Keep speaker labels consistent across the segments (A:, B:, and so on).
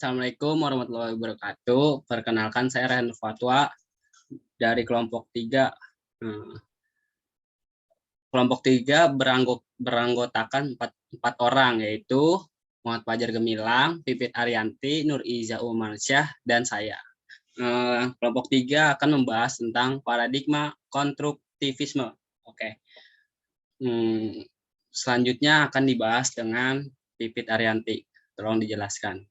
A: Assalamualaikum warahmatullahi wabarakatuh. Perkenalkan, saya Rehan Fatwa dari kelompok 3. Kelompok 3 beranggotakan 4 orang, yaitu Muhammad Fajar Gemilang, Pipit Arianti, Nur Iza Umansyah, dan saya. Kelompok 3 akan membahas tentang paradigma konstruktivisme. Oke. Selanjutnya akan dibahas dengan Pipit Arianti. Tolong dijelaskan.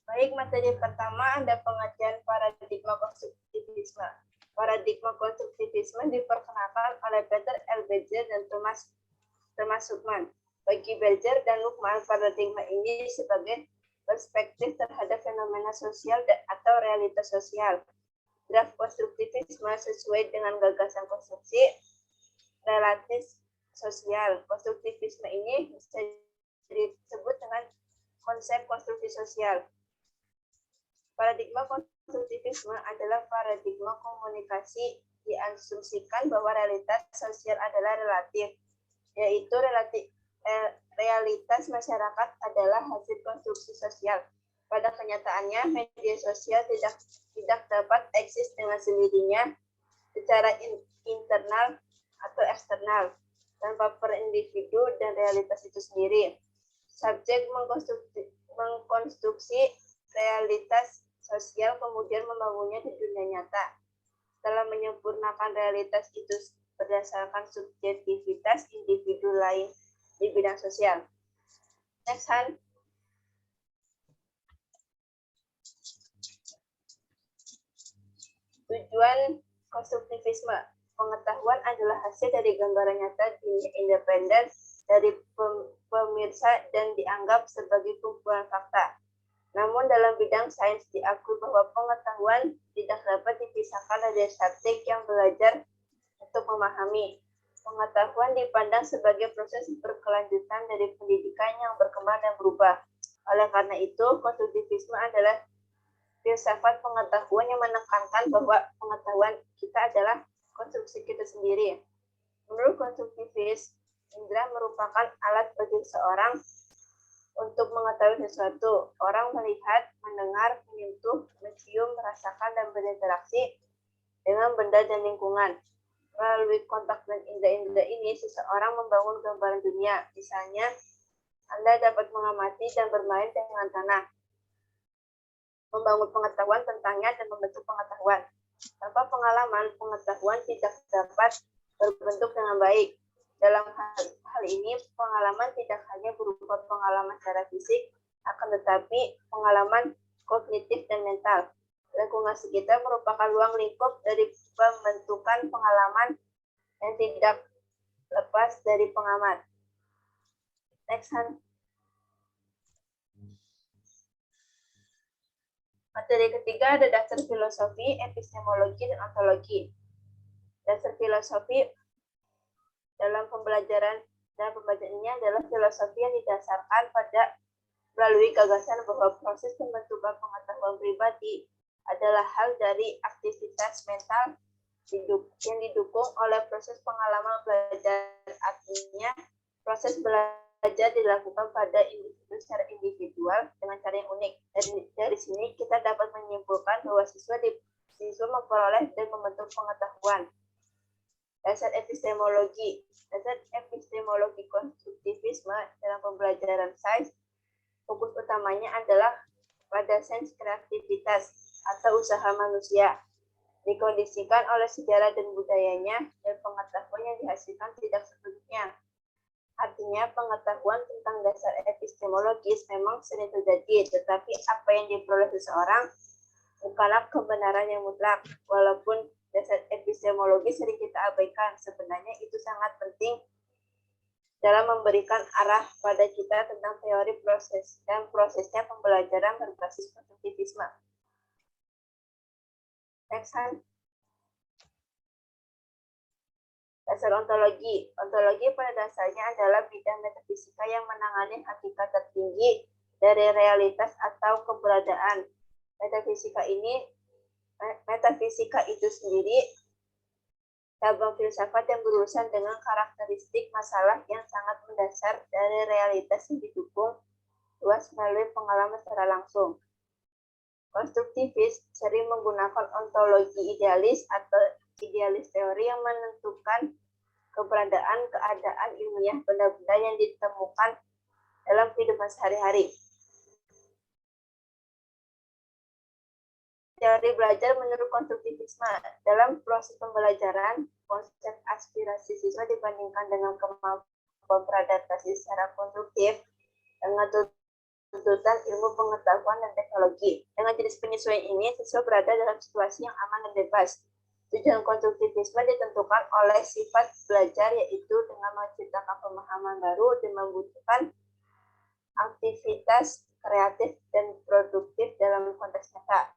B: Baik, materi pertama ada pengertian paradigma konstruktivisme. Paradigma konstruktivisme diperkenalkan oleh Peter L. Berger dan Thomas Huckman. Bagi Berger dan Huckman, paradigma ini sebagai perspektif terhadap fenomena sosial atau realitas sosial. Draft konstruktivisme sesuai dengan gagasan konstruksi relatif sosial. Konstruktivisme ini bisa disebut dengan konsep konstruksi sosial. Paradigma konstruktivisme adalah paradigma komunikasi diasumsikan bahwa realitas sosial adalah relatif, yaitu realitas masyarakat adalah hasil konstruksi sosial. Pada kenyataannya, media sosial tidak dapat eksis dengan sendirinya secara internal atau eksternal, tanpa per individu dan realitas itu sendiri. Subjek mengkonstruksi realitas sosial kemudian membangunnya di dunia nyata. Setelah menyempurnakan realitas itu berdasarkan subjektivitas individu lain di bidang sosial. Next, Han. Tujuan konstruktivisme. Pengetahuan adalah hasil dari gambaran nyata dunia independen dari pemirsa dan dianggap sebagai kumpulan fakta. Namun dalam bidang sains diakui bahwa pengetahuan tidak dapat dipisahkan dari subjek yang belajar untuk memahami. Pengetahuan dipandang sebagai proses berkelanjutan dari pendidikan yang berkembang dan berubah. Oleh karena itu, konstruktivisme adalah filsafat pengetahuan yang menekankan bahwa pengetahuan kita adalah konstruksi kita sendiri. Menurut konstruktivis, indera merupakan alat bagi seorang untuk mengetahui sesuatu. Orang melihat, mendengar, menyentuh, mencium, merasakan, dan berinteraksi dengan benda dan lingkungan. Melalui kontak dan indera-indera ini, seseorang membangun gambaran dunia. Misalnya, Anda dapat mengamati dan bermain dengan tanah, membangun pengetahuan tentangnya dan membentuk pengetahuan. Tanpa pengalaman, pengetahuan tidak dapat berbentuk dengan baik. Dalam hal ini, pengalaman tidak hanya berupa pengalaman secara fisik, akan tetapi pengalaman kognitif dan mental. Lingkungan sekitar merupakan ruang lingkup dari pembentukan pengalaman yang tidak lepas dari pengamat. Next, Han. Materi ketiga ada dasar filosofi, epistemologi, dan ontologi. Dasar filosofi dalam pembelajaran ini adalah filosofi yang didasarkan pada melalui gagasan bahwa proses pembentukan pengetahuan pribadi adalah hal dari aktivitas mental yang didukung oleh proses pengalaman belajar. Artinya, proses belajar dilakukan pada individu secara individual dengan cara yang unik. Dari sini kita dapat menyimpulkan bahwa siswa memperoleh dan membentuk pengetahuan. Dasar epistemologi. Dasar epistemologi konstruktivisme dalam pembelajaran sains, fokus utamanya adalah pada sains kreativitas atau usaha manusia. Dikondisikan oleh sejarah dan budayanya, dan pengetahuan yang dihasilkan tidak sepenuhnya. Artinya, pengetahuan tentang dasar epistemologis memang sering terjadi, tetapi apa yang diperoleh seseorang bukanlah kebenaran yang mutlak. Walaupun dasar epistemologi sering kita abaikan, sebenarnya itu sangat penting dalam memberikan arah pada kita tentang teori proses dan prosesnya pembelajaran berbasis konstruktivisme. Next, Han. Dasar ontologi. Ontologi pada dasarnya adalah bidang metafisika yang menangani hakikat tertinggi dari realitas atau keberadaan. Metafisika itu sendiri cabang filsafat yang berurusan dengan karakteristik masalah yang sangat mendasar dari realitas yang didukung luas melalui pengalaman secara langsung. Konstruktivis sering menggunakan ontologi idealis atau idealis teori yang menentukan keberadaan keadaan ilmiah benda-benda yang ditemukan dalam kehidupan sehari-hari. Teori belajar menurut konstruktivisme. Dalam proses pembelajaran, konsep aspirasi siswa dibandingkan dengan kemampuan beradaptasi secara konstruktif dengan tuntutan ilmu pengetahuan dan teknologi. Dengan jenis penyesuaian ini, siswa berada dalam situasi yang aman dan bebas. Tujuan konstruktivisme ditentukan oleh sifat belajar, yaitu dengan menciptakan pemahaman baru dan membutuhkan aktivitas kreatif dan produktif dalam konteks nyata.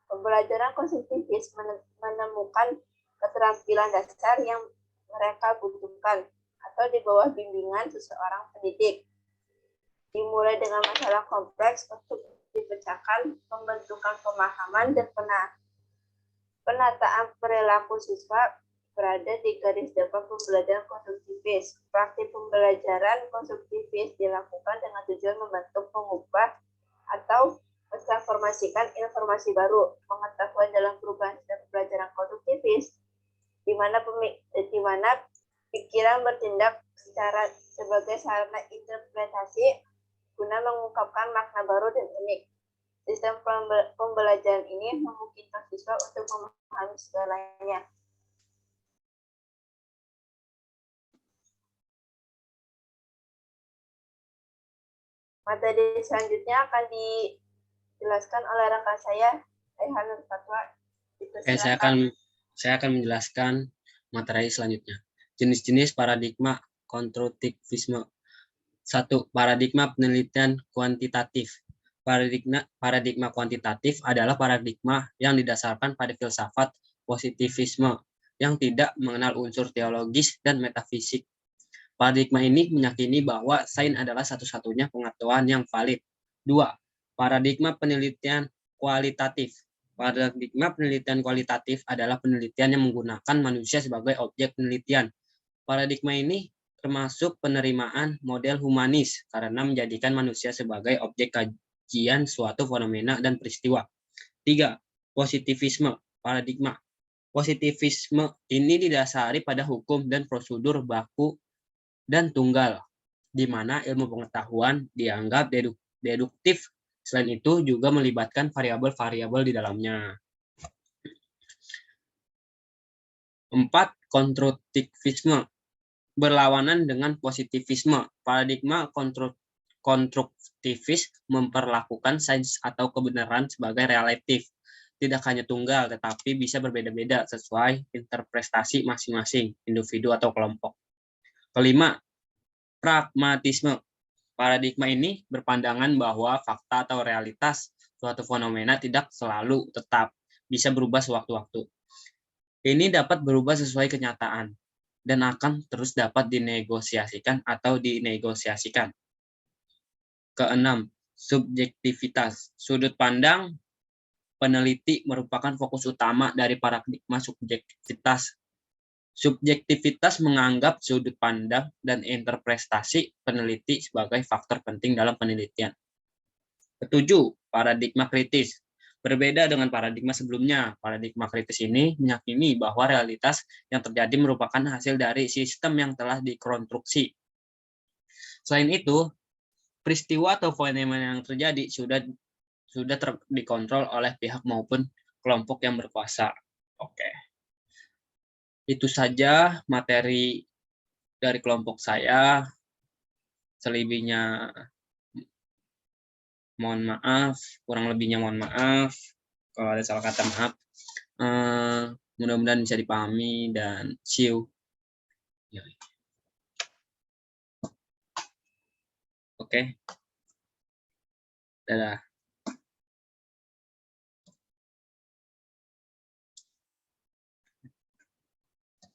B: Pembelajaran konstruktivis menemukan keterampilan dasar yang mereka butuhkan atau di bawah bimbingan seseorang pendidik. Dimulai dengan masalah kompleks untuk dipecahkan, pembentukan pemahaman dan penataan perilaku siswa berada di garis depan pembelajaran konstruktivis. Praktik pembelajaran konstruktivis dilakukan dengan tujuan membentuk, mengubah, atau mentransformasikan informasi baru. Pengetahuan dalam perubahan sistem pembelajaran konstruktivis, di mana pikiran bertindak sebagai sarana interpretasi guna mengungkapkan makna baru dan unik. Sistem pembelajaran ini memungkinkan siswa untuk memahami segalanya. Materi selanjutnya akan dijelaskan oleh rekan saya, Ayhan Nur Fatwa.
A: Saya akan menjelaskan materi selanjutnya. Jenis-jenis paradigma konstruktivisme. 1. Paradigma penelitian kuantitatif. Paradigma kuantitatif adalah paradigma yang didasarkan pada filsafat positivisme yang tidak mengenal unsur teologis dan metafisik. Paradigma ini meyakini bahwa sains adalah satu-satunya pengetahuan yang valid. 2. Paradigma penelitian kualitatif. Paradigma penelitian kualitatif adalah penelitian yang menggunakan manusia sebagai objek penelitian. Paradigma ini termasuk penerimaan model humanis karena menjadikan manusia sebagai objek kajian suatu fenomena dan peristiwa. 3. Positivisme. Paradigma positivisme ini didasari pada hukum dan prosedur baku dan tunggal, di mana ilmu pengetahuan dianggap deduktif. Selain itu juga melibatkan variabel-variabel di dalamnya. 4. Konstruktivisme. Berlawanan dengan positivisme. Paradigma konstruktivis memperlakukan sains atau kebenaran sebagai relatif. Tidak hanya tunggal, tetapi bisa berbeda-beda sesuai interpretasi masing-masing individu atau kelompok. 5. Pragmatisme. Paradigma ini berpandangan bahwa fakta atau realitas suatu fenomena tidak selalu tetap, bisa berubah sewaktu-waktu. Ini dapat berubah sesuai kenyataan dan akan terus dapat dinegosiasikan atau dinegosiasikan. 6. Subjektivitas. Sudut pandang peneliti merupakan fokus utama dari paradigma subjektivitas. Subjektivitas menganggap sudut pandang dan interpretasi peneliti sebagai faktor penting dalam penelitian. 7. Paradigma kritis. Berbeda dengan paradigma sebelumnya, paradigma kritis ini meyakini bahwa realitas yang terjadi merupakan hasil dari sistem yang telah dikonstruksi. Selain itu, peristiwa atau fenomena yang terjadi sudah dikontrol oleh pihak maupun kelompok yang berkuasa. Oke. Itu saja materi dari kelompok saya. Selebihnya mohon maaf, kurang lebihnya mohon maaf. Kalau ada salah kata maaf. Mudah-mudahan bisa dipahami dan see you. Oke. Dadah.